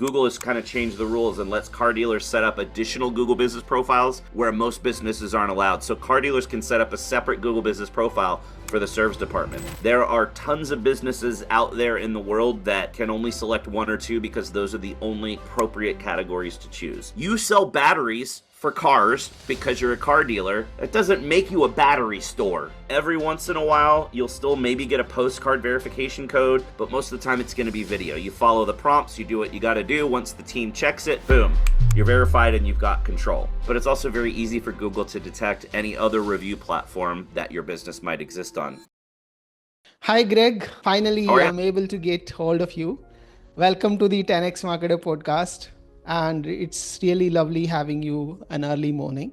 Google has kind of changed the rules and lets car dealers set up additional Google business profiles where most businesses aren't allowed. So car dealers can set up a separate Google business profile for the service department. There are tons of businesses out there in the world that can only select one or two because those are the only appropriate categories to choose. You sell batteries for cars because you're a car dealer. It doesn't make you a battery store. Every once in a while, you'll still maybe get a postcard verification code, but most of the time it's going to be video. You follow the prompts, you do what you got to do. Once the team checks it, boom, you're verified and you've got control. But it's also very easy for Google to detect any other review platform that your business might exist on. Hi, Greg. Finally, I'm able to get hold of you. Welcome to the 10xMarketer podcast. And it's really lovely having you an early morning.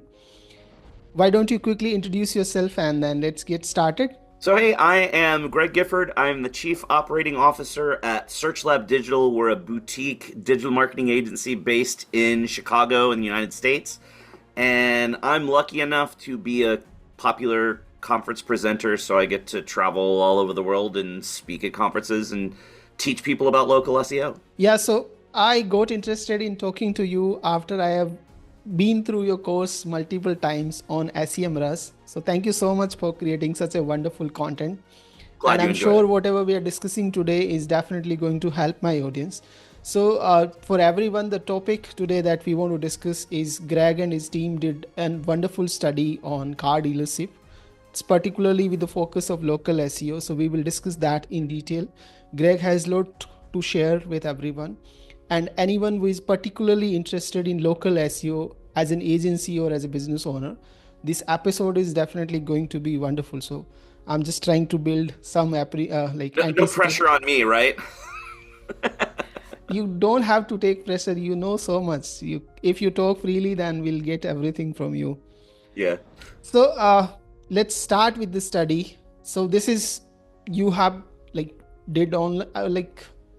Why don't you quickly introduce yourself and then let's get started? So hey, I am Greg Gifford. I'm the Chief Operating Officer at SearchLab Digital. We're a boutique digital marketing agency based in Chicago in the United States. And I'm lucky enough to be a popular conference presenter, so I get to travel all over the world and speak at conferences and teach people about local SEO. Yeah, so I got interested in talking to you after I have been through your course multiple times on SEMrush. So thank you so much for creating such a wonderful content. Glad and I'm sure whatever we are discussing today is definitely going to help my audience. So for everyone, the topic today that we want to discuss is Greg and his team did a wonderful study on car dealership. It's particularly with the focus of local SEO. So we will discuss that in detail. Greg has a lot to share with everyone. And anyone who is particularly interested in local SEO as an agency or as a business owner, this episode is definitely going to be wonderful. So I'm just trying to build some no pressure on me, right? You don't have to take pressure. You know so much. If you talk freely, then we'll get everything from you. Yeah. So let's start with the study. So this is, you have did on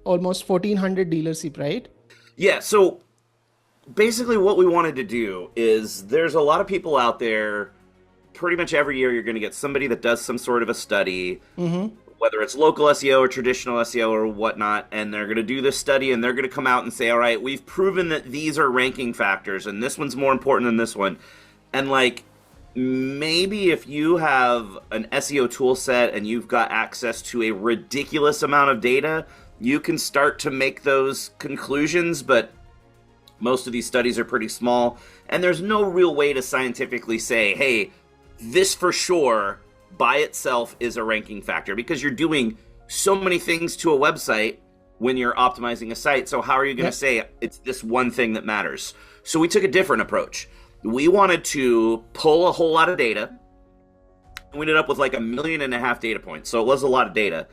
almost 1,400 dealership, right? Yeah, so basically what we wanted to do is there's a lot of people out there, pretty much every year you're going to get somebody that does some sort of a study, whether it's local SEO or traditional SEO or whatnot, and they're going to do this study and they're going to come out and say, all right, we've proven that these are ranking factors and this one's more important than this one. And maybe if you have an SEO tool set and you've got access to a ridiculous amount of data, you can start to make those conclusions, but most of these studies are pretty small, and there's no real way to scientifically say, hey, this for sure by itself is a ranking factor, because you're doing so many things to a website when you're optimizing a site. So how are you going to say it's this one thing that matters? So we took a different approach. We wanted to pull a whole lot of data. We ended up with 1.5 million data points. So it was a lot of data.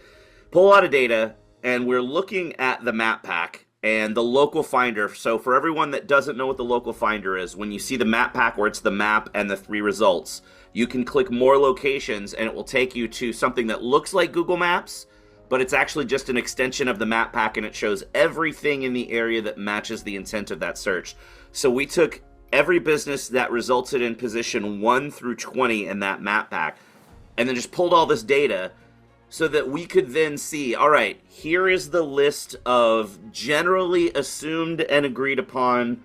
Pull a lot of data, and we're looking at the map pack and the local finder. So for everyone that doesn't know what the local finder is, when you see the map pack where it's the map and the 3 results, you can click more locations and it will take you to something that looks like Google Maps, but it's actually just an extension of the map pack, and it shows everything in the area that matches the intent of that search. So we took every business that resulted in position 1 through 20 in that map pack, and then just pulled all this data so that we could then see, all right, here is the list of generally assumed and agreed upon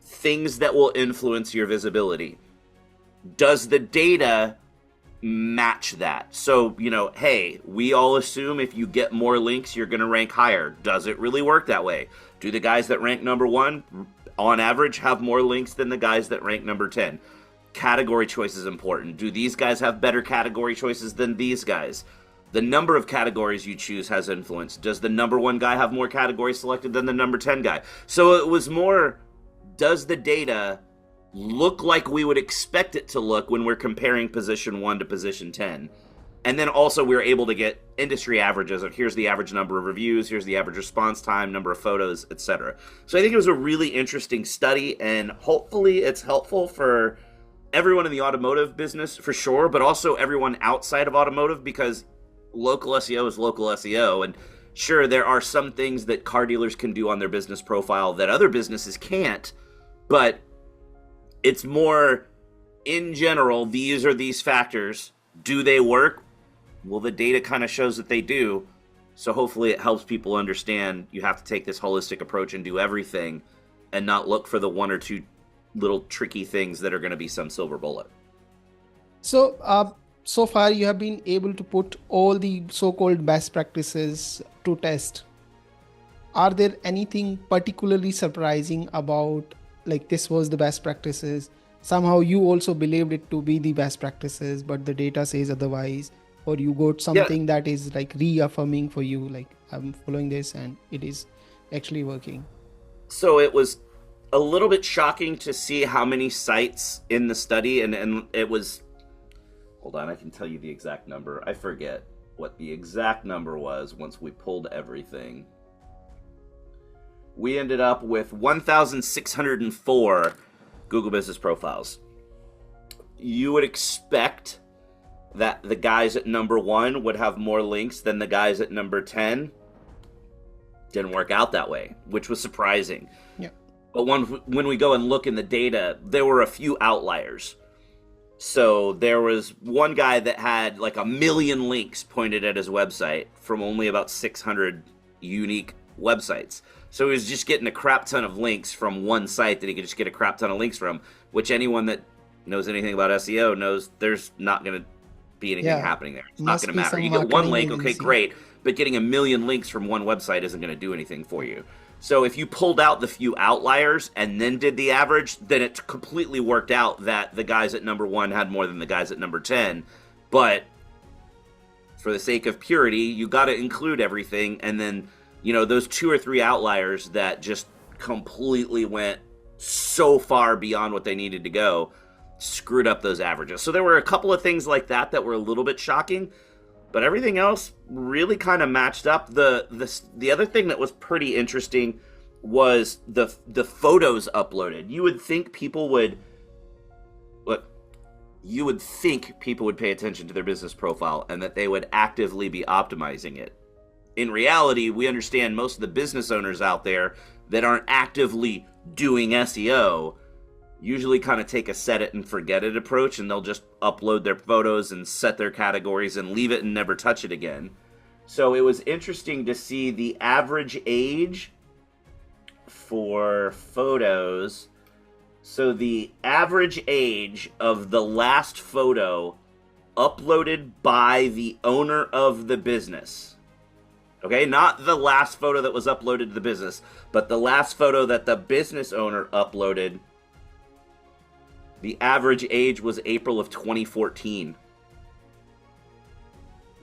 things that will influence your visibility. Does the data match that? So, hey, we all assume if you get more links, you're going to rank higher. Does it really work that way? Do the guys that rank number 1 on average have more links than the guys that rank number 10? Category choice is important. Do these guys have better category choices than these guys? The number of categories you choose has influence. Does the number 1 guy have more categories selected than the number 10 guy? So it was more, does the data look like we would expect it to look when we're comparing position 1 to position 10? And then also we were able to get industry averages of here's the average number of reviews, here's the average response time, number of photos, etc. So I think it was a really interesting study, and hopefully it's helpful for everyone in the automotive business for sure, but also everyone outside of automotive, because local SEO is local SEO. And sure, there are some things that car dealers can do on their business profile that other businesses can't, but it's more in general, these are these factors. Do they work? Well, the data kind of shows that they do. So hopefully it helps people understand you have to take this holistic approach and do everything and not look for the one or two little tricky things that are going to be some silver bullet. So, so far you have been able to put all the so-called best practices to test. Are there anything particularly surprising about, like, this was the best practices? Somehow you also believed it to be the best practices, but the data says otherwise, or you got something that is like reaffirming for you, like, I'm following this and it is actually working. So it was a little bit shocking to see how many sites in the study, and it was, hold on, I can tell you the exact number. I forget what the exact number was once we pulled everything. We ended up with 1,604 Google Business Profiles. You would expect that the guys at number 1 would have more links than the guys at number 10. Didn't work out that way, which was surprising. Yeah. But when we go and look in the data, there were a few outliers. So there was one guy that had like 1 million links pointed at his website from only about 600 unique websites. So he was just getting a crap ton of links from one site that he could just get a crap ton of links from, which anyone that knows anything about SEO knows there's not going to be anything happening there. It's not going to matter. You get one link, okay, great, but getting 1 million links from one website isn't going to do anything for you. So if you pulled out the few outliers and then did the average, then it completely worked out that the guys at number 1 had more than the guys at number 10. But for the sake of purity, you got to include everything, and then those 2 or 3 outliers that just completely went so far beyond what they needed to go screwed up those averages. So there were a couple of things like that were a little bit shocking, but everything else really kind of matched up. The other thing that was pretty interesting was the photos uploaded. You would think people would pay attention to their business profile and that they would actively be optimizing it. In reality, we understand most of the business owners out there that aren't actively doing SEO usually kind of take a set it and forget it approach, and they'll just upload their photos and set their categories and leave it and never touch it again. So it was interesting to see the average age for photos. So the average age of the last photo uploaded by the owner of the business. Okay, not the last photo that was uploaded to the business, but the last photo that the business owner uploaded. The average age was April of 2014.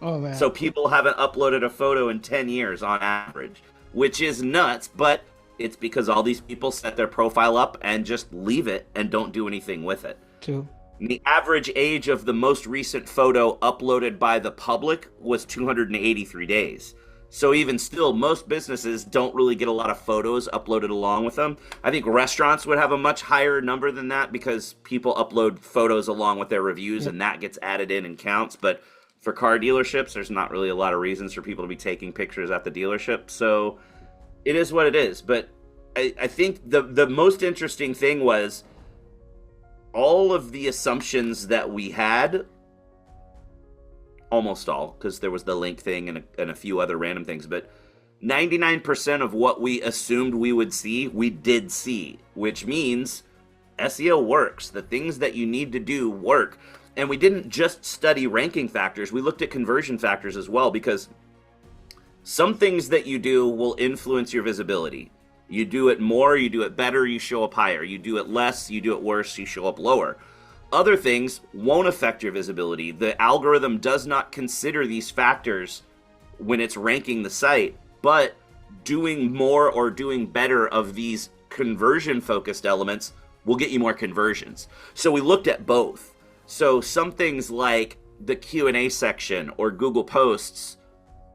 Oh, man. So people haven't uploaded a photo in 10 years on average, which is nuts, but it's because all these people set their profile up and just leave it and don't do anything with it. True. The average age of the most recent photo uploaded by the public was 283 days. So even still, most businesses don't really get a lot of photos uploaded along with them. I think restaurants would have a much higher number than that because people upload photos along with their reviews, and that gets added in and counts. But for car dealerships, there's not really a lot of reasons for people to be taking pictures at the dealership. So it is what it is. But I think the most interesting thing was all of the assumptions that we had, almost all, because there was the link thing and a few other random things, but 99% of what we assumed we would see, we did see, which means SEO works. The things that you need to do work. And we didn't just study ranking factors, we looked at conversion factors as well, because some things that you do will influence your visibility. You do it more, you do it better, you show up higher. You do it less, you do it worse, you show up lower. Other things won't affect your visibility. The algorithm does not consider these factors when it's ranking the site, but doing more or doing better of these conversion-focused elements will get you more conversions. So we looked at both. So some things like the Q&A section or Google Posts,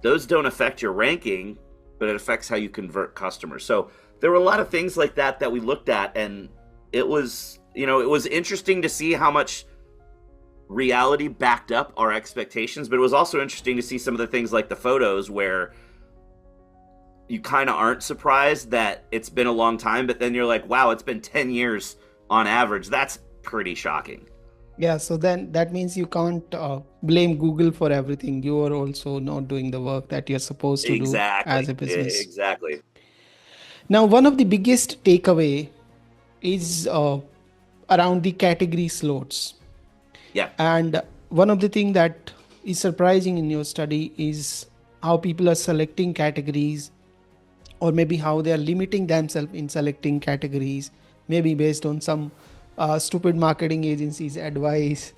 those don't affect your ranking, but it affects how you convert customers. So there were a lot of things like that we looked at, and it was interesting to see how much reality backed up our expectations, but it was also interesting to see some of the things like the photos where you kind of aren't surprised that it's been a long time, but then you're like, wow, it's been 10 years on average. That's pretty shocking. Yeah, so then that means you can't blame Google for everything. You are also not doing the work that you're supposed to do as Exactly. a business. Exactly. Now, one of the biggest takeaway is around the category slots. Yeah. And one of the things that is surprising in your study is how people are selecting categories, or maybe how they are limiting themselves in selecting categories, maybe based on some stupid marketing agencies' advice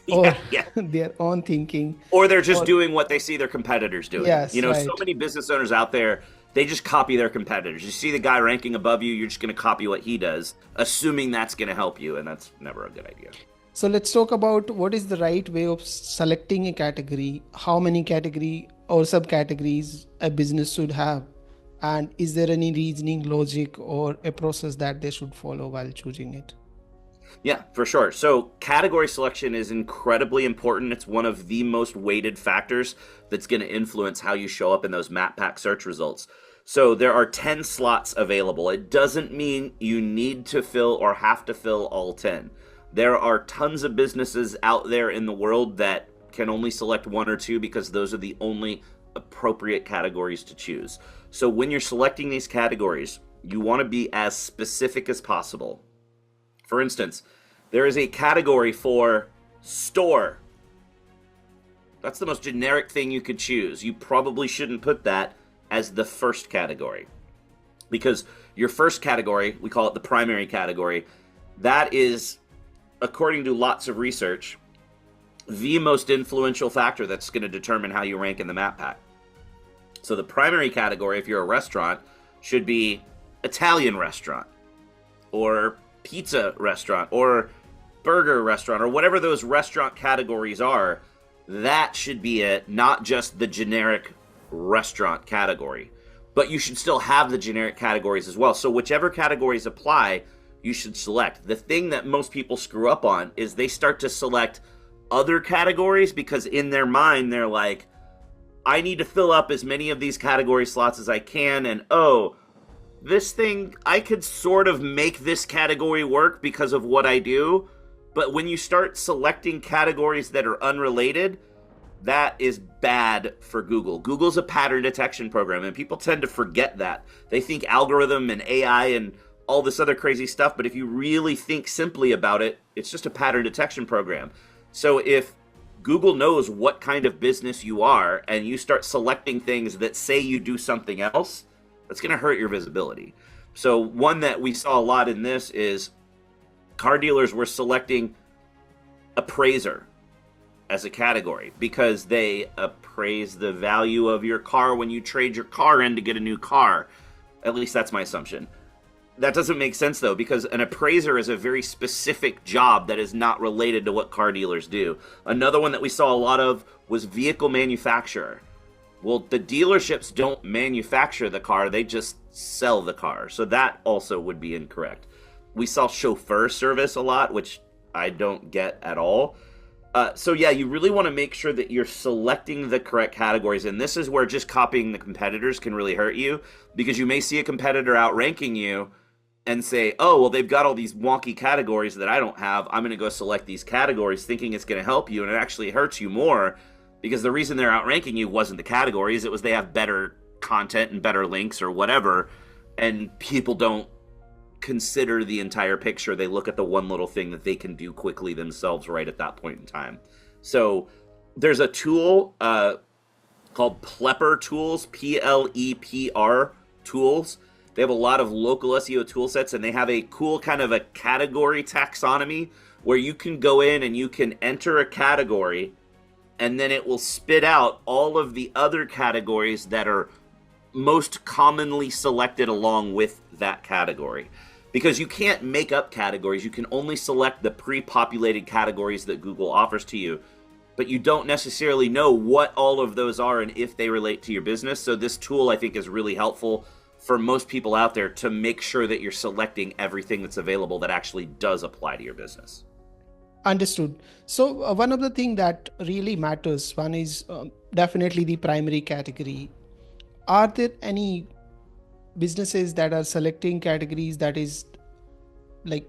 or Yeah. Yeah. their own thinking. Or they're just Or, doing what they see their competitors doing. yes, So right. many business owners out there, they just copy their competitors. You see the guy ranking above you, you're just going to copy what he does, assuming that's going to help you, and that's never a good idea. So let's talk about what is the right way of selecting a category, how many category or subcategories a business should have, and is there any reasoning, logic, or a process that they should follow while choosing it? Yeah, for sure. So, category selection is incredibly important. It's one of the most weighted factors that's going to influence how you show up in those map pack search results. So, there are 10 slots available. It doesn't mean you need to fill or have to fill all 10. There are tons of businesses out there in the world that can only select one or two because those are the only appropriate categories to choose. So, when you're selecting these categories, you want to be as specific as possible. For instance, there is a category for store. That's the most generic thing you could choose. You probably shouldn't put that as the first category, because your first category, we call it the primary category, that is, according to lots of research, the most influential factor that's going to determine how you rank in the map pack. So the primary category, if you're a restaurant, should be Italian restaurant, or pizza restaurant, or burger restaurant, or whatever those restaurant categories are. That should be it, not just the generic restaurant category. But you should still have the generic categories as well. So whichever categories apply, you should select. The thing that most people screw up on is they start to select other categories because in their mind they're like, I need to fill up as many of these category slots as I can, and this thing, I could sort of make this category work because of what I do. But when you start selecting categories that are unrelated, that is bad for Google. Google's a pattern detection program, and people tend to forget that. They think algorithm and AI and all this other crazy stuff, but if you really think simply about it, it's just a pattern detection program. So if Google knows what kind of business you are, and you start selecting things that say you do something else, that's going to hurt your visibility. So one that we saw a lot in this is car dealers were selecting appraiser as a category because they appraise the value of your car when you trade your car in to get a new car. At least that's my assumption. That doesn't make sense, though, because an appraiser is a very specific job that is not related to what car dealers do. Another one that we saw a lot of was vehicle manufacturer. Well, the dealerships don't manufacture the car, they just sell the car. So that also would be incorrect. We saw chauffeur service a lot, which I don't get at all. So yeah, you really want to make sure that you're selecting the correct categories. And this is where just copying the competitors can really hurt you, because you may see a competitor outranking you and say, oh, well, they've got all these wonky categories that I don't have. I'm going to go select these categories thinking it's going to help you. And it actually hurts you more, because the reason they're outranking you wasn't the categories. It was they have better content and better links or whatever. And people don't consider the entire picture. They look at the one little thing that they can do quickly themselves right at that point in time. So there's a tool called Plepper Tools, Plepr Tools. They have a lot of local SEO tool sets, and they have a cool kind of a category taxonomy where you can go in and you can enter a category, and then it will spit out all of the other categories that are most commonly selected along with that category. Because you can't make up categories, you can only select the pre-populated categories that Google offers to you, but you don't necessarily know what all of those are and if they relate to your business. So this tool, I think, is really helpful for most people out there to make sure that you're selecting everything that's available that actually does apply to your business. Understood. So one of the things that really matters, one is definitely the primary category. Are there any businesses that are selecting categories that is like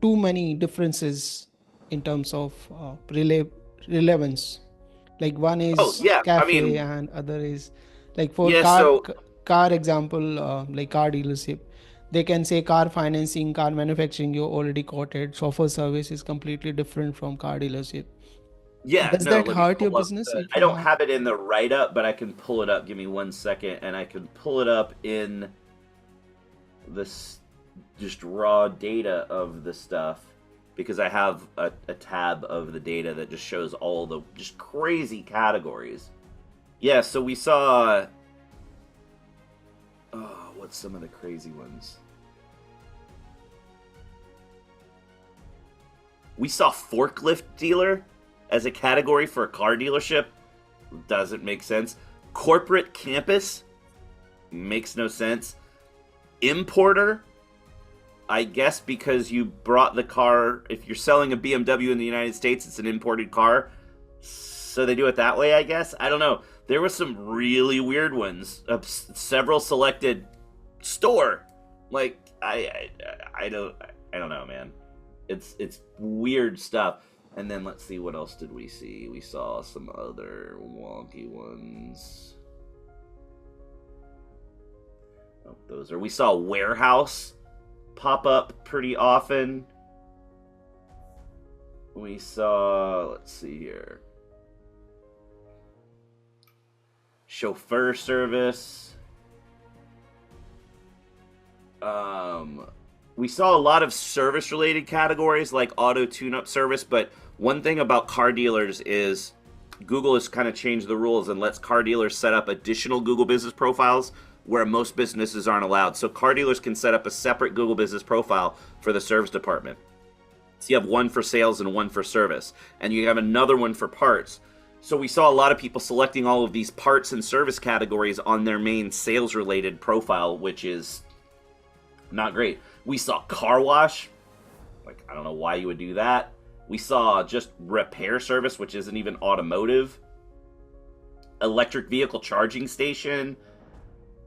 too many differences in terms of relevance. Like one Oh is yeah, I cafe mean, and other is like for yeah. So car example, like car dealership. They can say car financing, car manufacturing, you already quoted. Software service is completely different from car dealership. yeah, Does no. that Let me hurt your pull up business the. if I you don't have? have it in the write up, but I can pull it up. Give me 1 second, and I can pull it up in this just raw data of the stuff because I have a tab of the data that just shows all the just crazy categories. Yeah, so we saw. Oh, what's some of the crazy ones? We saw forklift dealer as a category for a car dealership. Doesn't make sense. Corporate campus makes no sense. Importer, I guess because you brought the car. If you're selling a BMW in the United States, it's an imported car. So they do it that way, I guess. I don't know. There were some really weird ones. Several selected store. Like I don't know, man. It's weird stuff. And then let's see, what else did we see? We saw some other wonky ones. Oh, those are. We saw warehouse pop up pretty often. We saw, let's see here, chauffeur service. We saw a lot of service related categories like auto tune up service, but one thing about car dealers is Google has kind of changed the rules and lets car dealers set up additional Google business profiles where most businesses aren't allowed. So car dealers can set up a separate Google business profile for the service department. So you have one for sales and one for service, and you have another one for parts. So we saw a lot of people selecting all of these parts and service categories on their main sales related profile, which is not great. We saw car wash. Like, I don't know why you would do that. We saw just repair service, which isn't even automotive. Electric vehicle charging station.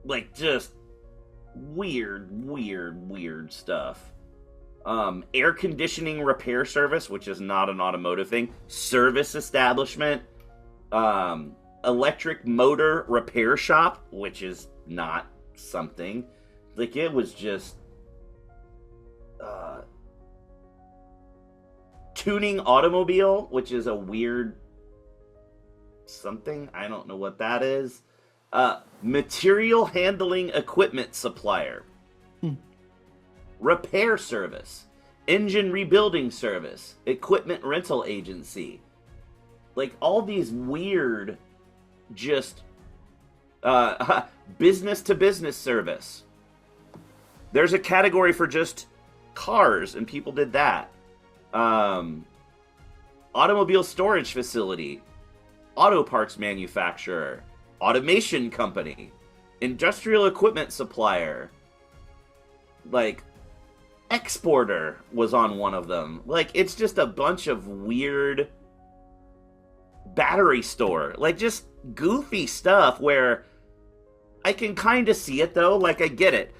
Like, just weird stuff. Air conditioning repair service, which is not an automotive thing. Service establishment. Electric motor repair shop, which is not something. Like, it was just tuning automobile, which is a weird something. I don't know what that is. Material handling equipment supplier. Repair service. Engine rebuilding service. Equipment rental agency. Like, all these weird, just business to business service. There's a category for just cars, and people did that. Automobile storage facility, auto parts manufacturer, automation company, industrial equipment supplier, like exporter was on one of them. Like, it's just a bunch of weird battery store, like just goofy stuff where I can kind of see it though. Like, I get it.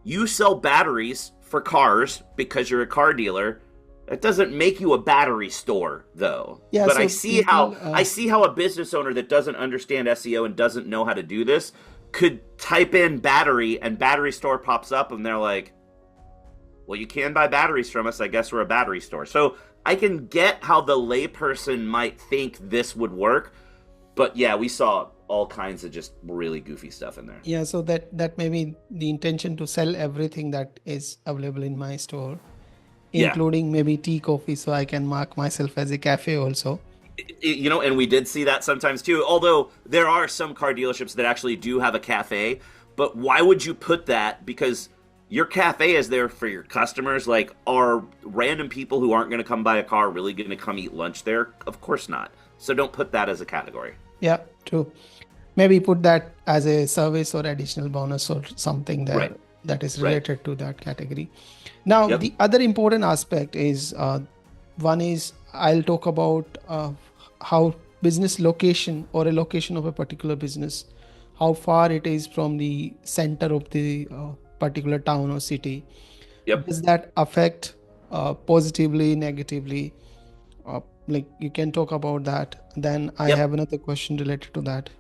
You sell batteries for cars because you're a car dealer. It doesn't make you a battery store, though. Yeah, But so people, I see how a business owner that doesn't understand SEO and doesn't know how to do this could type in battery and battery store pops up, and they're like, "Well, you can buy batteries from us. I guess we're a battery store." So I can get how the layperson might think this would work, but yeah, we saw all kinds of just really goofy stuff in there. yeah, so that may be the intention to sell everything that is available in my store, Yeah. including maybe tea, coffee, so I can mark myself as a cafe also. You know, and we did see that sometimes too. Although there are some car dealerships that actually do have a cafe, but why would you put that? Because your cafe is there for your customers. Like, are random people who aren't going to come buy a car really going to come eat lunch there? Of course not. So don't put that as a category. Yeah, true. Maybe put that as a service or additional bonus or something Right. that is Right. related to that category. Now, Yep. the other important aspect is one is I'll talk about how business location or a location of a particular business, how far it is from the center of the particular town or city. Yep. Does that affect positively, negatively? Like you can talk about that. Then I Yep. have another question related to that.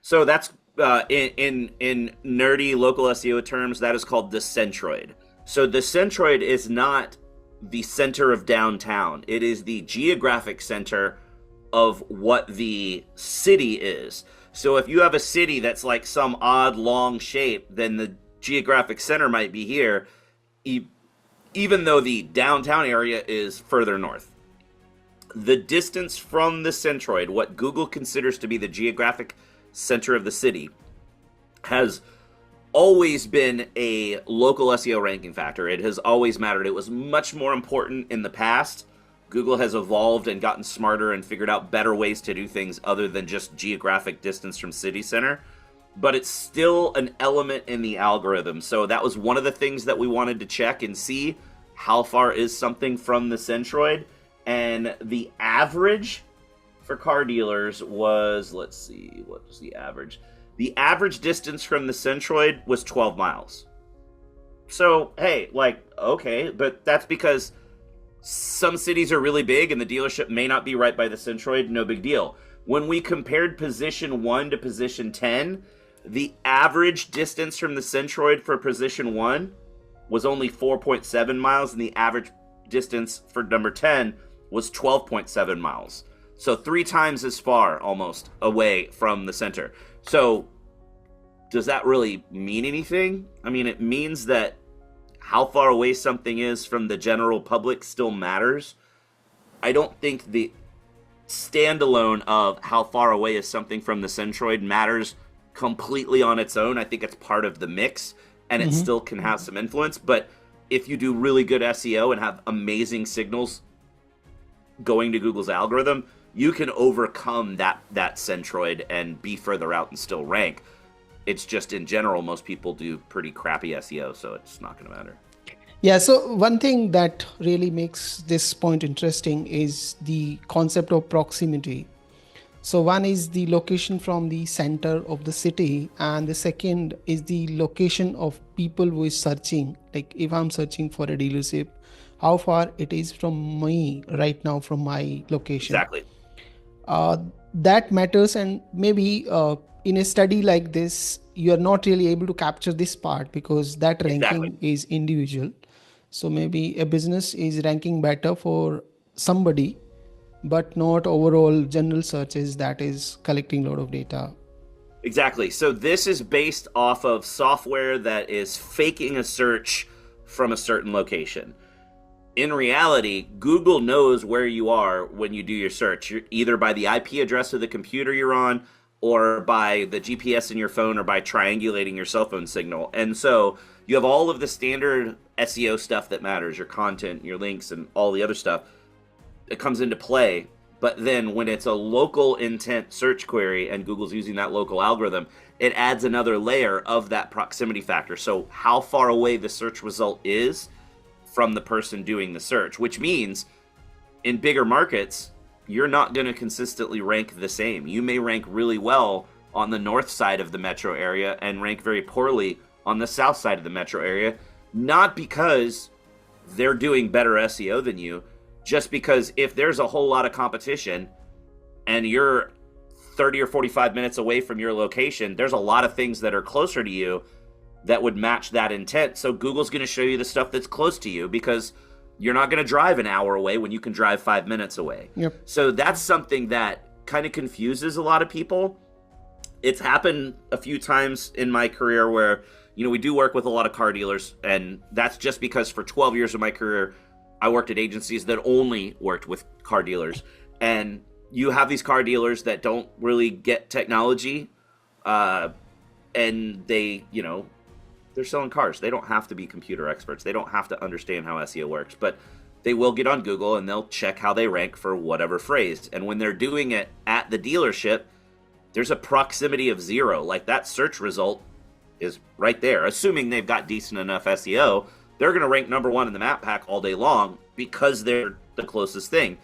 So that's in nerdy local SEO terms, that is called the centroid. So the centroid is not the center of downtown. It is the geographic center of what the city is. So if you have a city that's like some odd long shape, then the geographic center might be here, even though the downtown area is further north. The distance from the centroid, what Google considers to be the geographic center of the city, has always been a local SEO ranking factor. It has always mattered. It was much more important in the past. Google has evolved and gotten smarter and figured out better ways to do things other than just geographic distance from city center. But it's still an element in the algorithm. So that was one of the things that we wanted to check and see how far is something from the centroid. And the average for car dealers was, let's see, what was the average? The average distance from the centroid was 12 miles. So, hey, like, okay, but that's because some cities are really big and the dealership may not be right by the centroid, no big deal. When we compared position 1 to position 10, the average distance from the centroid for position 1 was only 4.7 miles, and the average distance for number 10 was 12.7 miles. So 3 times as far almost away from the center. So does that really mean anything? I mean, it means that how far away something is from the general public still matters. I don't think the standalone of how far away is something from the centroid matters completely on its own. I think it's part of the mix, and it still can have some influence. But if you do really good SEO and have amazing signals going to Google's algorithm, you can overcome that centroid and be further out and still rank. It's just in general, most people do pretty crappy SEO, so it's not going to matter. Yeah, so one thing that really makes this point interesting is the concept of proximity. So one is the location from the center of the city, and the second is the location of people who is searching. Like if I'm searching for a dealership, how far it is from me right now from my location. Exactly. That matters, and maybe in a study like this, you are not really able to capture this part because that ranking is individual. So maybe a business is ranking better for somebody, but not overall general searches that is collecting a lot of data. Exactly. So this is based off of software that is faking a search from a certain location. In reality, Google knows where you are when you do your search, either by the IP address of the computer you're on, or by the GPS in your phone, or by triangulating your cell phone signal. And so you have all of the standard SEO stuff that matters, your content, your links, and all the other stuff. It comes into play. But then when it's a local intent search query and Google's using that local algorithm, it adds another layer of that proximity factor. So how far away the search result is from the person doing the search, which means in bigger markets, you're not going to consistently rank the same. You may rank really well on the north side of the metro area and rank very poorly on the south side of the metro area, not because they're doing better SEO than you, just because if there's a whole lot of competition and you're 30 or 45 minutes away from your location, there's a lot of things that are closer to you that would match that intent. So Google's going to show you the stuff that's close to you because you're not going to drive an hour away when you can drive 5 minutes away. Yep. So that's something that kind of confuses a lot of people. It's happened a few times in my career where, we do work with a lot of car dealers, and that's just because for 12 years of my career, I worked at agencies that only worked with car dealers. And you have these car dealers that don't really get technology, and they, they're selling cars. They don't have to be computer experts. They don't have to understand how SEO works, but they will get on Google and they'll check how they rank for whatever phrase. And when they're doing it at the dealership, there's a proximity of 0. Like that search result is right there. Assuming they've got decent enough SEO, they're going to rank number 1 in the map pack all day long because they're the closest thing.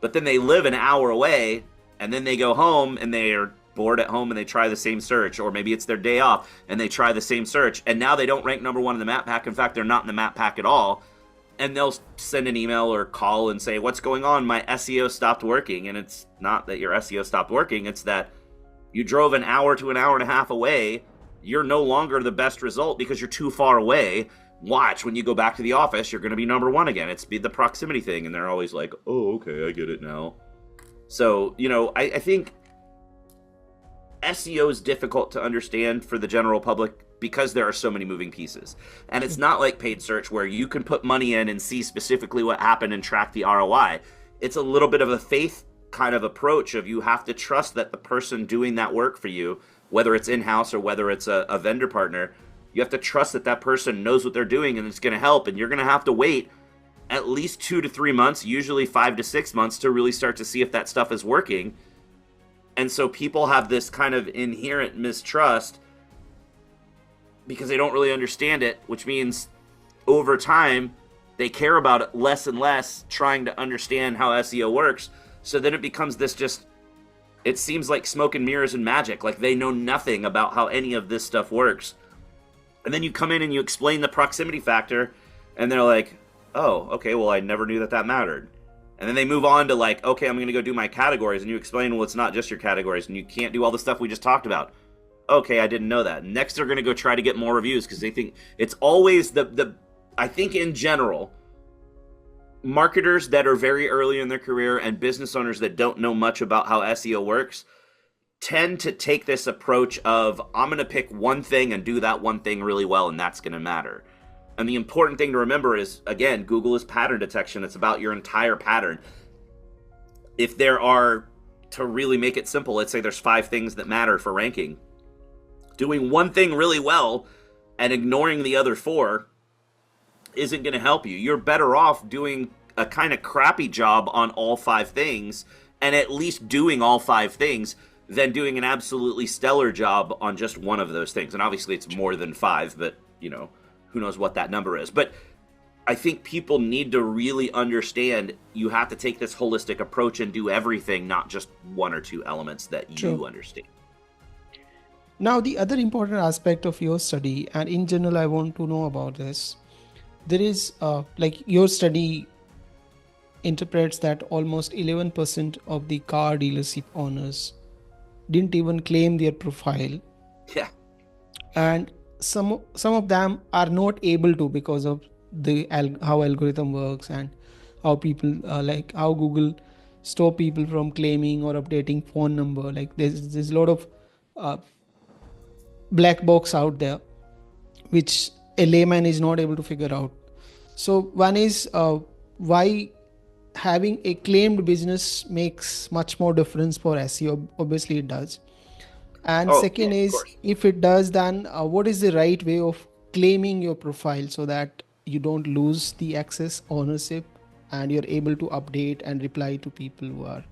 But then they live an hour away and then they go home and they're bored at home and they try the same search, or maybe it's their day off and they try the same search, and now they don't rank number 1 in the map pack. In fact, they're not in the map pack at all. and they'll send an email or call and say, what's going on? My SEO stopped working. And it's not that your SEO stopped working. It's that you drove an hour to an hour and a half away. You're no longer the best result because you're too far away. Watch, when you go back to the office, you're going to be number one again. It's the proximity thing. And they're always like, oh, okay, I get it now. So, I think SEO is difficult to understand for the general public because there are so many moving pieces. And it's not like paid search where you can put money in and see specifically what happened and track the ROI. It's a little bit of a faith kind of approach of you have to trust that the person doing that work for you, whether it's in-house or whether it's a vendor partner, you have to trust that that person knows what they're doing and it's going to help. And you're going to have to wait at least 2 to 3 months, usually 5 to 6 months, to really start to see if that stuff is working. And so people have this kind of inherent mistrust because they don't really understand it, which means over time, they care about it less and less, trying to understand how SEO works. So then it becomes it seems like smoke and mirrors and magic, like they know nothing about how any of this stuff works. And then you come in and you explain the proximity factor, and they're like, oh, okay, well, I never knew that mattered. And then they move on to like, okay, I'm going to go do my categories. And you explain, well, it's not just your categories. And you can't do all the stuff we just talked about. Okay, I didn't know that. Next, they're going to go try to get more reviews because they think it's always I think in general, marketers that are very early in their career and business owners that don't know much about how SEO works tend to take this approach of, I'm going to pick one thing and do that one thing really well, and that's going to matter. And the important thing to remember is, again, Google is pattern detection. It's about your entire pattern. If there are, to really make it simple, let's say there's 5 things that matter for ranking. Doing one thing really well and ignoring the other 4 isn't going to help you. You're better off doing a kind of crappy job on all 5 things and at least doing all 5 things than doing an absolutely stellar job on just one of those things. And obviously it's more than 5, but, who knows what that number is. But I think people need to really understand you have to take this holistic approach and do everything, not just 1 or 2 elements that you understand. Now, the other important aspect of your study, and in general, I want to know about this. There is, your study interprets that almost 11% of the car dealership owners didn't even claim their profile. Yeah. And some of them are not able to because of how algorithm works and how people how Google stop people from claiming or updating phone number. Like there's a lot of black box out there which a layman is not able to figure out. So one is why having a claimed business makes much more difference for SEO. Obviously it does. And second is, if it does, then what is the right way of claiming your profile so that you don't lose the access ownership and you're able to update and reply to people who are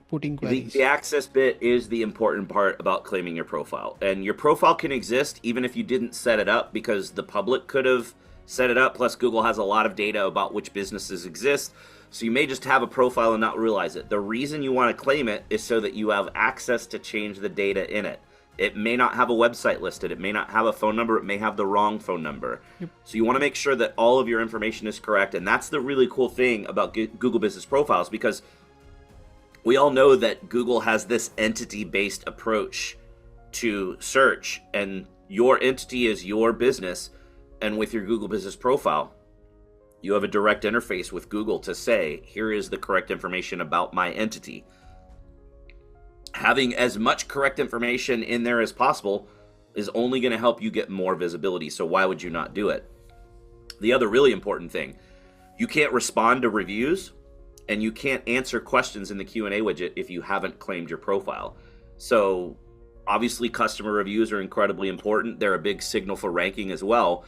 putting queries? The access bit is the important part about claiming your profile. And your profile can exist even if you didn't set it up, because the public could have set it up. Plus, Google has a lot of data about which businesses exist. So you may just have a profile and not realize it. The reason you want to claim it is so that you have access to change the data in it. It may not have a website listed. It may not have a phone number. It may have the wrong phone number. Yep. So you want to make sure that all of your information is correct. And that's the really cool thing about Google Business Profiles, because we all know that Google has this entity-based approach to search, and your entity is your business. And with your Google Business Profile, you have a direct interface with Google to say, here is the correct information about my entity. Having as much correct information in there as possible is only going to help you get more visibility. So why would you not do it? The other really important thing, you can't respond to reviews and you can't answer questions in the Q&A widget if you haven't claimed your profile. So obviously customer reviews are incredibly important. They're a big signal for ranking as well.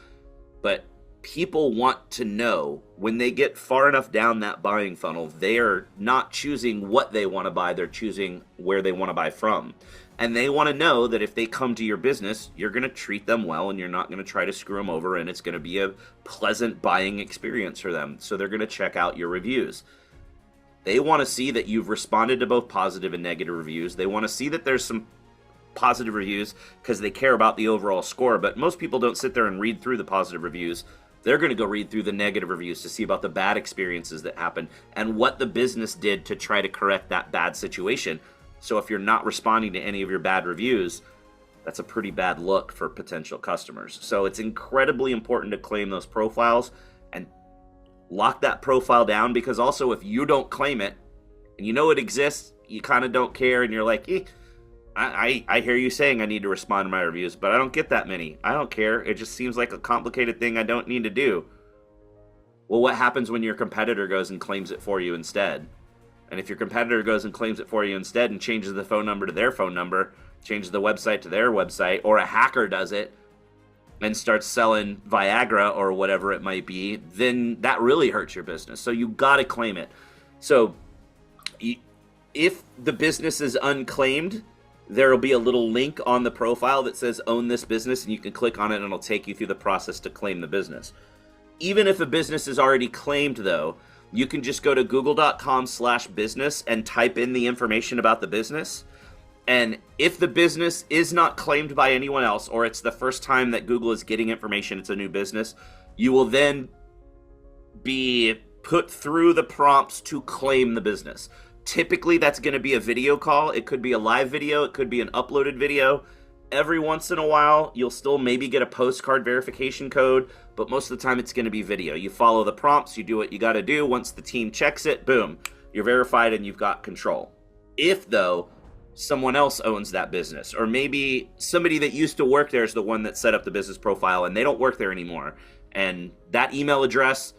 But people want to know when they get far enough down that buying funnel, they are not choosing what they want to buy, they're choosing where they want to buy from. And they want to know that if they come to your business, you're going to treat them well and you're not going to try to screw them over, and it's going to be a pleasant buying experience for them. So they're going to check out your reviews. They want to see that you've responded to both positive and negative reviews. They want to see that there's some positive reviews because they care about the overall score. But most people don't sit there and read through the positive reviews. They're going to go read through the negative reviews to see about the bad experiences that happened and what the business did to try to correct that bad situation. So if you're not responding to any of your bad reviews, that's a pretty bad look for potential customers. So it's incredibly important to claim those profiles and lock that profile down, because also if you don't claim it and you know it exists, you kind of don't care, and you're like, I hear you saying I need to respond to my reviews, but I don't get that many. I don't care. It just seems like a complicated thing I don't need to do. Well, what happens when your competitor goes and claims it for you instead? And if your competitor goes and claims it for you instead and changes the phone number to their phone number, changes the website to their website, or a hacker does it and starts selling Viagra or whatever it might be, then that really hurts your business. So you got to claim it. So if the business is unclaimed, there will be a little link on the profile that says own this business, and you can click on it and it'll take you through the process to claim the business. Even if a business is already claimed, though, you can just go to google.com/business and type in the information about the business. And if the business is not claimed by anyone else, or it's the first time that Google is getting information, it's a new business, you will then be put through the prompts to claim the business. Typically, that's going to be a video call. It could be a live video. It could be an uploaded video. Every once in a while, you'll still maybe get a postcard verification code, but most of the time it's going to be video. You follow the prompts, you do what you got to do. Once the team checks it, boom, you're verified and you've got control. If, though, someone else owns that business, or maybe somebody that used to work there is the one that set up the business profile and they don't work there anymore, and that email address,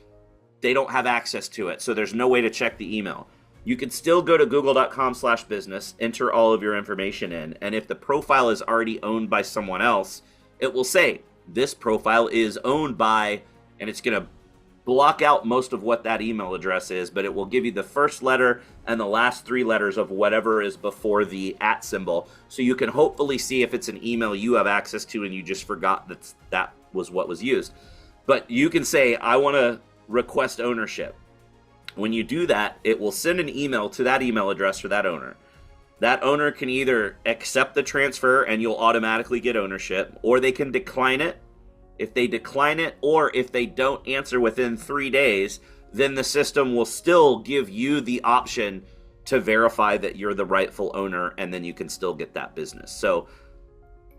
they don't have access to it, so there's no way to check the email. You can still go to google.com/business, enter all of your information in, and if the profile is already owned by someone else, it will say, this profile is owned by, and it's going to block out most of what that email address is, but it will give you the first letter and the last 3 letters of whatever is before the @ symbol, so you can hopefully see if it's an email you have access to and you just forgot that was what was used. But you can say, I want to request ownership. When you do that, it will send an email to that email address for that owner. That owner can either accept the transfer and you'll automatically get ownership, or they can decline it. If they decline it, or if they don't answer within 3 days, then the system will still give you the option to verify that you're the rightful owner, and then you can still get that business. So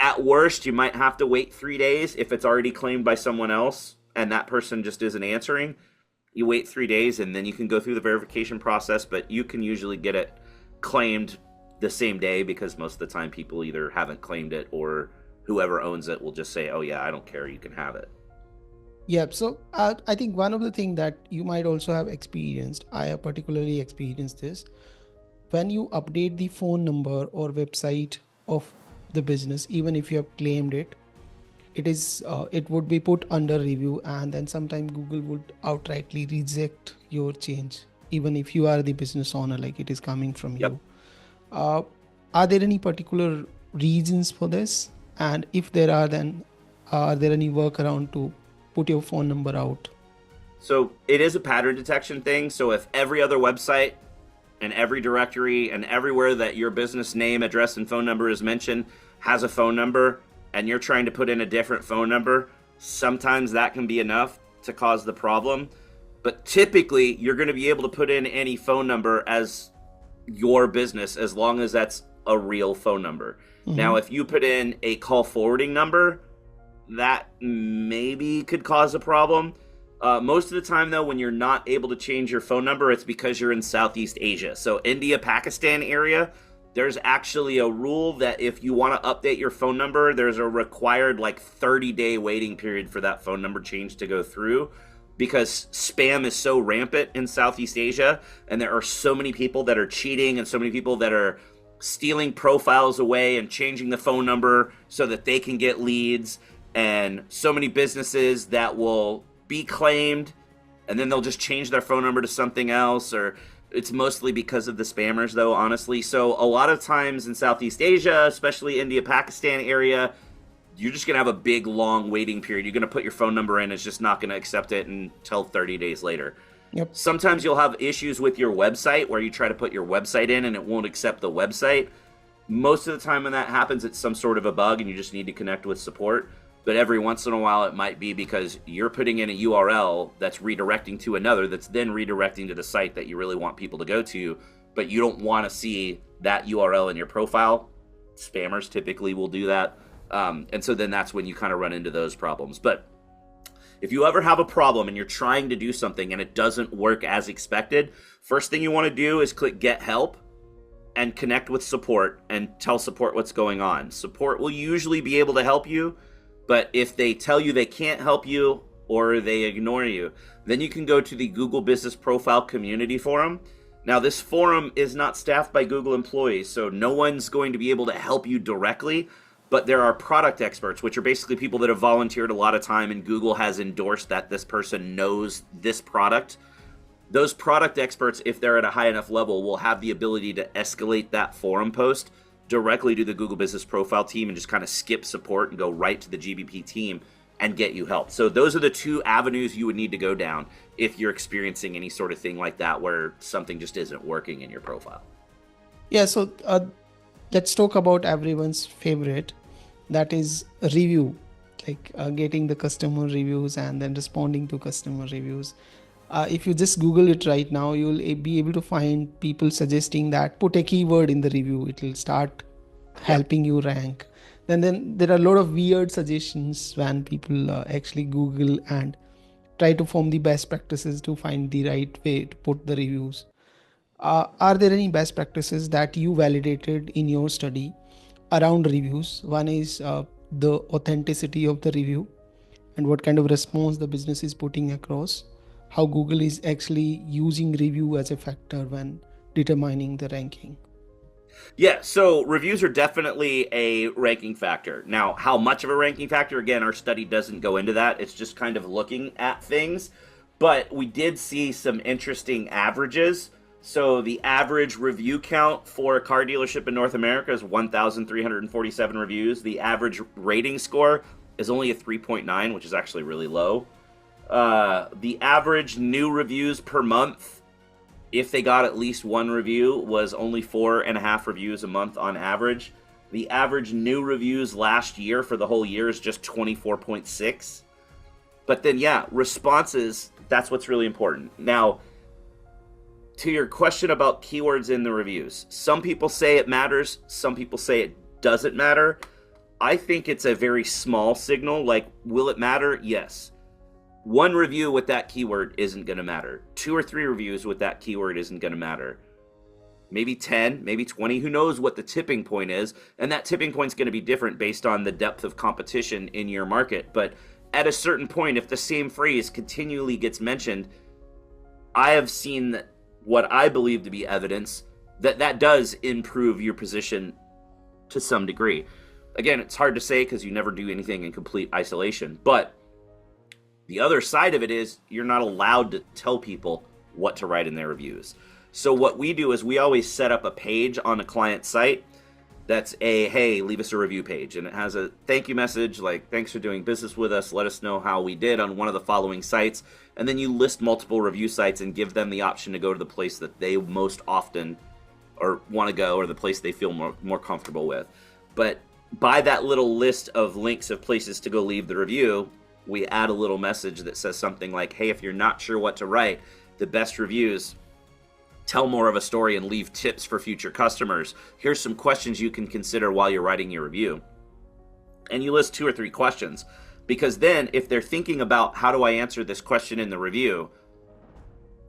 at worst, you might have to wait 3 days if it's already claimed by someone else and that person just isn't answering. You wait 3 days and then you can go through the verification process, but you can usually get it claimed the same day, because most of the time people either haven't claimed it or whoever owns it will just say, oh yeah, I don't care, you can have it. Yeah, so I think one of the things that you might also have experienced, I have particularly experienced this, when you update the phone number or website of the business, even if you have claimed it, it would be put under review, and then sometimes Google would outrightly reject your change, even if you are the business owner, like it is coming from Yep. you. Are there any particular reasons for this? And if there are, then are there any workaround to put your phone number out? So it is a pattern detection thing. So if every other website and every directory and everywhere that your business name, address, and phone number is mentioned has a phone number, and you're trying to put in a different phone number, sometimes that can be enough to cause the problem. But typically, you're going to be able to put in any phone number as your business, as long as that's a real phone number. Mm-hmm. Now, if you put in a call forwarding number, that maybe could cause a problem. Most of the time, though, when you're not able to change your phone number, it's because you're in Southeast Asia. So India, Pakistan area, there's actually a rule that if you want to update your phone number, there's a required 30-day waiting period for that phone number change to go through, because spam is so rampant in Southeast Asia, and there are so many people that are cheating and so many people that are stealing profiles away and changing the phone number so that they can get leads, and so many businesses that will be claimed and then they'll just change their phone number to something else, or it's mostly because of the spammers, though, honestly. So a lot of times in Southeast Asia, especially India, Pakistan area, you're just going to have a big, long waiting period. You're going to put your phone number in. It's just not going to accept it until 30 days later. Yep. Sometimes you'll have issues with your website where you try to put your website in and it won't accept the website. Most of the time when that happens, it's some sort of a bug and you just need to connect with support. but every once in a while it might be because you're putting in a URL that's redirecting to another that's then redirecting to the site that you really want people to go to, but you don't want to see that URL in your profile. Spammers typically will do that. And so then that's when you kind of run into those problems. But if you ever have a problem and you're trying to do something and it doesn't work as expected, first thing you want to do is click Get Help and connect with support and tell support what's going on. Support will usually be able to help you, but if they tell you they can't help you or they ignore you, then you can go to the Google Business Profile Community Forum. Now, this forum is not staffed by Google employees, so no one's going to be able to help you directly, but there are product experts, which are basically people that have volunteered a lot of time and Google has endorsed that this person knows this product. Those product experts, if they're at a high enough level, will have the ability to escalate that forum post directly to the Google Business Profile team and just kind of skip support and go right to the GBP team and get you help. So those are the two avenues you would need to go down if you're experiencing any sort of thing like that where something just isn't working in your profile. Yeah, so let's talk about everyone's favorite, that is review, like getting the customer reviews and then responding to customer reviews. If you just Google it right now, you'll be able to find people suggesting that put a keyword in the review, it will start helping you rank. Then there are a lot of weird suggestions when people actually Google and try to form the best practices to find the right way to put the reviews. Are there any best practices that you validated in your study around reviews? One is the authenticity of the review and what kind of response the business is putting across, how Google is actually using review as a factor when determining the ranking. Yeah, so reviews are definitely a ranking factor. Now, how much of a ranking factor? Again, our study doesn't go into that. It's just kind of looking at things. But we did see some interesting averages. So the average review count for a car dealership in North America is 1,347 reviews. The average rating score is only a 3.9, which is actually really low. The average new reviews per month, if they got at least one review, was only 4.5 reviews a month on average. The average new reviews last year for the whole year is just 24.6. But then, yeah, responses, that's what's really important. Now, to your question about keywords in the reviews, some people say it matters, some people say it doesn't matter. I think it's a very small signal. Like, will it matter? Yes. One review with that keyword isn't going to matter. 2 or 3 reviews with that keyword isn't going to matter. Maybe 10, maybe 20, who knows what the tipping point is. And that tipping point is going to be different based on the depth of competition in your market. But at a certain point, if the same phrase continually gets mentioned, I have seen that what I believe to be evidence that that does improve your position to some degree. Again, it's hard to say because you never do anything in complete isolation, but the other side of it is you're not allowed to tell people what to write in their reviews. So what we do is we always set up a page on a client site that's a, hey, leave us a review page. And it has a thank you message, like, thanks for doing business with us. Let us know how we did on one of the following sites. And then you list multiple review sites and give them the option to go to the place that they most often or want to go, or the place they feel more comfortable with. But by that little list of links of places to go leave the review, we add a little message that says something like, hey, if you're not sure what to write, the best reviews tell more of a story and leave tips for future customers. Here's some questions you can consider while you're writing your review. And you list 2 or 3 questions, because then if they're thinking about how do I answer this question in the review,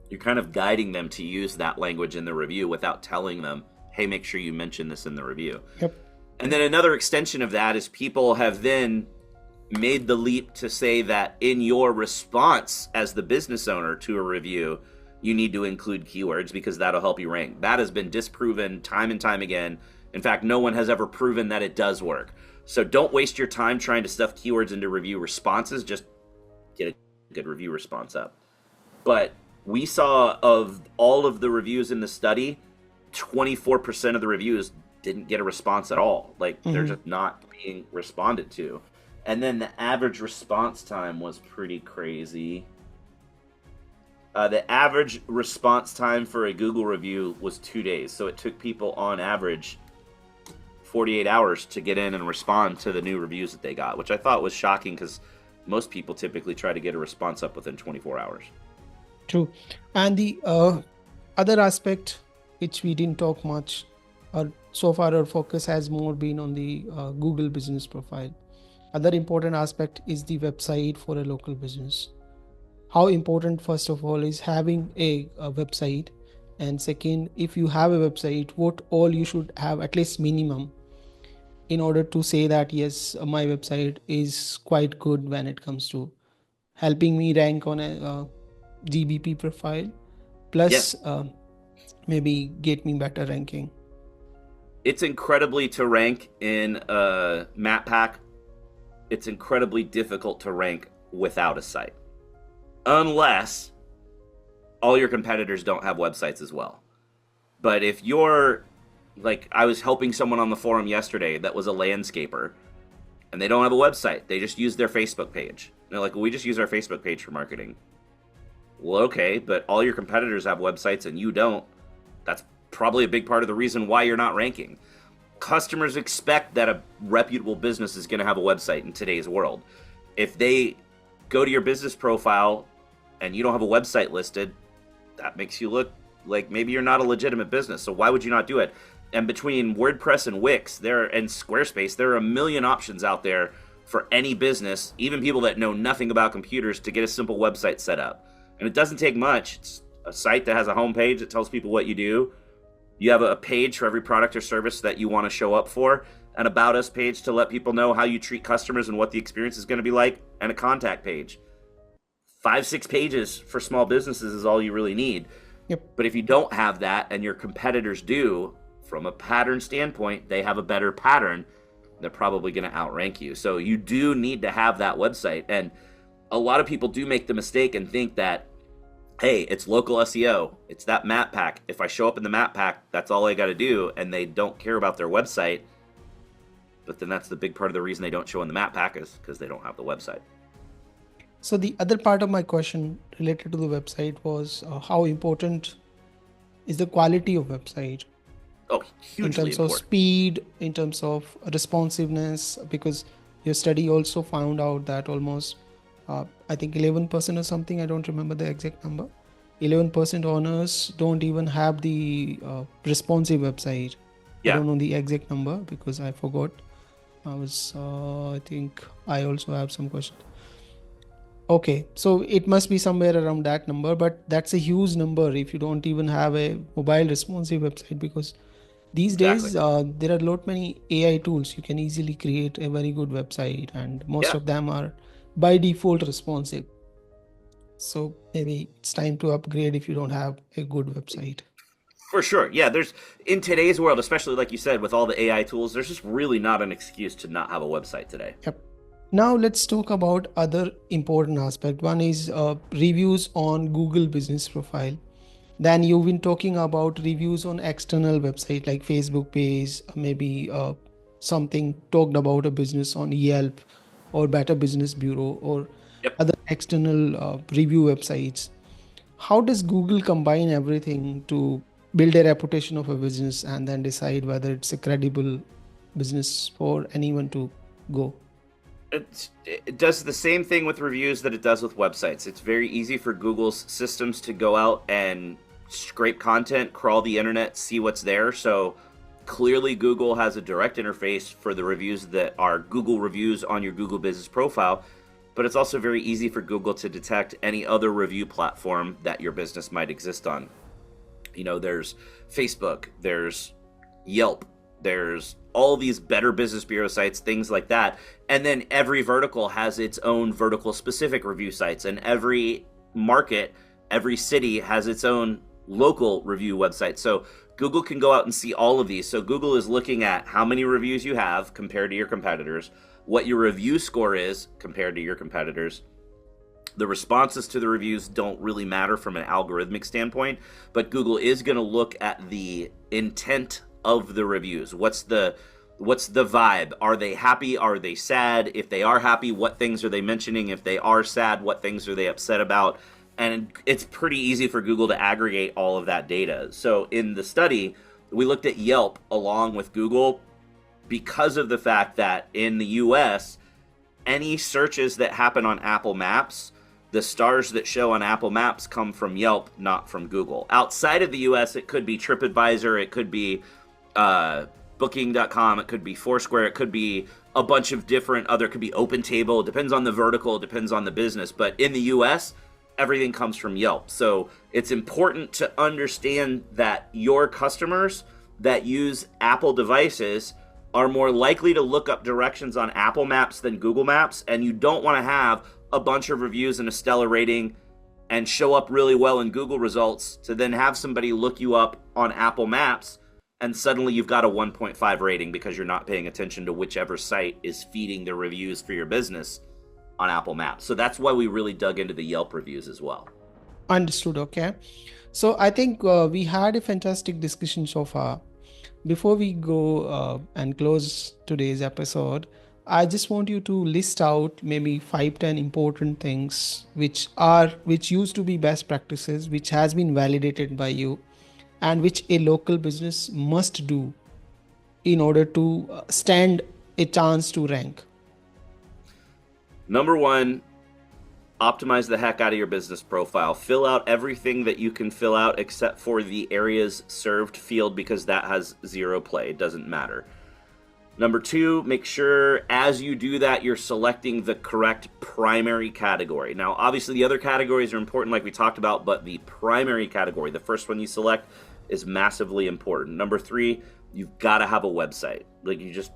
you're kind of guiding them to use that language in the review without telling them, hey, make sure you mention this in the review. Yep. And then another extension of that is people have then made the leap to say that in your response as the business owner to a review, you need to include keywords because that'll help you rank. That has been disproven time and time again. In fact, no one has ever proven that it does work. So don't waste your time trying to stuff keywords into review responses. Just get a good review response up. But we saw of all of the reviews in the study, 24% of the reviews didn't get a response at all. Like, they're just not being responded to. And then the average response time was pretty crazy. The average response time for a Google review was 2 days. So it took people on average 48 hours to get in and respond to the new reviews that they got, which I thought was shocking because most people typically try to get a response up within 24 hours. True. And the other aspect, which we didn't talk much, or so far our focus has more been on the Google business profile. Other important aspect is the website for a local business. How important, first of all, is having a website, and second, if you have a website, what all you should have, at least minimum, in order to say that yes, my website is quite good when it comes to helping me rank on a GBP profile, Yeah, plus maybe get me better ranking. it's incredibly to rank in a map pack. It's incredibly difficult to rank without a site, unless all your competitors don't have websites as well. But if you're like, I was helping someone on the forum yesterday that was a landscaper, and they don't have a website. They just use their Facebook page. And they're like, well, we just use our Facebook page for marketing. Well, okay, but all your competitors have websites and you don't. That's probably a big part of the reason why you're not ranking. Customers expect that a reputable business is going to have a website in today's world. If they go to your business profile and you don't have a website listed, that makes you look like maybe you're not a legitimate business. So why would you not do it? And between WordPress and Wix and Squarespace, there are a million options out there for any business, even people that know nothing about computers, to get a simple website set up. And it doesn't take much. It's a site that has a homepage that tells people what you do. You have a page for every product or service that you want to show up for, an About Us page to let people know how you treat customers and what the experience is going to be like, and a contact page. 5-6 pages for small businesses is all you really need. Yep. But if you don't have that and your competitors do, from a pattern standpoint, they have a better pattern, they're probably going to outrank you. So you do need to have that website. And a lot of people do make the mistake and think that, hey, it's local SEO, it's that map pack. If I show up in the map pack, that's all I got to do, and they don't care about their website. But then that's the big part of the reason they don't show in the map pack, is because they don't have the website. So the other part of my question related to the website was how important is the quality of website? Oh, hugely in terms important. of speed, in terms of responsiveness, because your study also found out that almost I think 11% or something, I don't remember the exact number, 11% owners don't even have the responsive website. Yeah. I don't know the exact number because I forgot. I think I also have some questions. Okay, so it must be somewhere around that number, but that's a huge number if you don't even have a mobile responsive website, because these days there are a lot many AI tools. You can easily create a very good website, and most of them are by default responsive. So maybe it's time to upgrade if you don't have a good website. For sure. Yeah, there's, in today's world, especially like you said, with all the AI tools, there's just really not an excuse to not have a website today. Yep. Now let's talk about other important aspect. One is reviews on Google business profile. Then you've been talking about reviews on external website like Facebook page, maybe something talked about a business on Yelp or Better Business Bureau or other external review websites. How does Google combine everything to build a reputation of a business and then decide whether it's a credible business for anyone to go? It does the same thing with reviews that it does with websites. It's very easy for Google's systems to go out and scrape content, crawl the internet, see what's there. So clearly Google has a direct interface for the reviews that are Google reviews on your Google business profile, but it's also very easy for Google to detect any other review platform that your business might exist on. You know, there's Facebook, there's Yelp, there's all these Better Business Bureau sites, things like that. And then every vertical has its own vertical specific review sites, and every market, every city has its own local review website. So Google can go out and see all of these. So Google is looking at how many reviews you have compared to your competitors, what your review score is compared to your competitors. The responses to the reviews don't really matter from an algorithmic standpoint, but Google is going to look at the intent of the reviews. What's the vibe? Are they happy? Are they sad? If they are happy, what things are they mentioning? If they are sad, what things are they upset about? And it's pretty easy for Google to aggregate all of that data. So in the study, we looked at Yelp along with Google. because of the fact that in the US, any searches that happen on Apple Maps, the stars that show on Apple Maps come from Yelp, not from Google. Outside of the US, it could be TripAdvisor, it could be Booking.com, it could be Foursquare, it could be a bunch of different other, it could be OpenTable. It depends on the vertical, it depends on the business. But in the US, everything comes from Yelp. So it's important to understand that your customers that use Apple devices are more likely to look up directions on Apple Maps than Google Maps, and you don't want to have a bunch of reviews and a stellar rating and show up really well in Google results to then have somebody look you up on Apple Maps and suddenly you've got a 1.5 rating because you're not paying attention to whichever site is feeding the reviews for your business on Apple Maps. So that's why we really dug into the Yelp reviews as well. Understood. Okay. So I think we had a fantastic discussion so far. Before we go and close today's episode, I just want you to list out maybe 5-10 important things which used to be best practices, which has been validated by you, and which a local business must do in order to stand a chance to rank. Number one, optimize the heck out of your business profile. Fill out everything that you can fill out except for the areas served field because that has zero play. It doesn't matter. Number two, make sure as you do that, you're selecting the correct primary category. Now, obviously, the other categories are important like we talked about, but the primary category, the first one you select, is massively important. Number three, you've got to have a website. Like, you just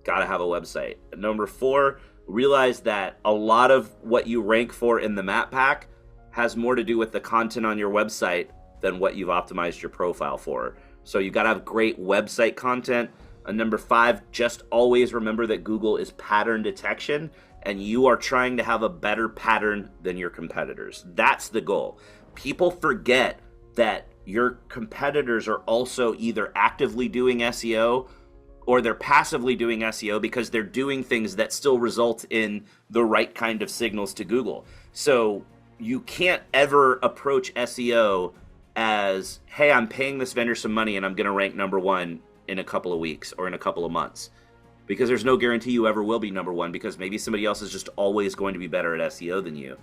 got to have a website. Number four, realize that a lot of what you rank for in the map pack has more to do with the content on your website than what you've optimized your profile for. So you've got to have great website content. And number five, just always remember that Google is pattern detection and you are trying to have a better pattern than your competitors. That's the goal. People forget that your competitors are also either actively doing SEO or they're passively doing SEO because they're doing things that still result in the right kind of signals to Google. So you can't ever approach SEO as, hey, I'm paying this vendor some money and I'm going to rank number one in a couple of weeks or in a couple of months. Because there's no guarantee you ever will be number one because maybe somebody else is just always going to be better at SEO than you.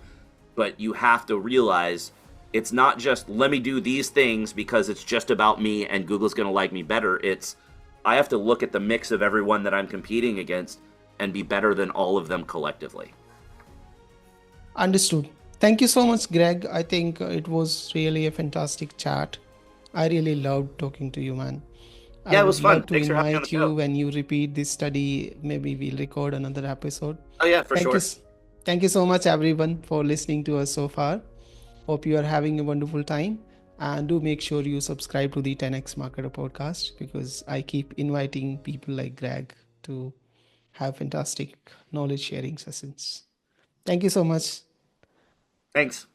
But you have to realize it's not just, let me do these things because it's just about me and Google's going to like me better. It's, I have to look at the mix of everyone that I'm competing against and be better than all of them collectively. Understood. Thank you so much, Greg. I think it was really a fantastic chat. I really loved talking to you, man. Yeah, it was fun. Love to Thanks for having me on the invite you show. when you repeat this study. Maybe we'll record another episode. Oh yeah, for Thank sure. you. Thank you so much, everyone, for listening to us so far. Hope you are having a wonderful time. And do make sure you subscribe to the 10x Marketer podcast because I keep inviting people like Greg to have fantastic knowledge sharing sessions. Thank you so much. Thanks.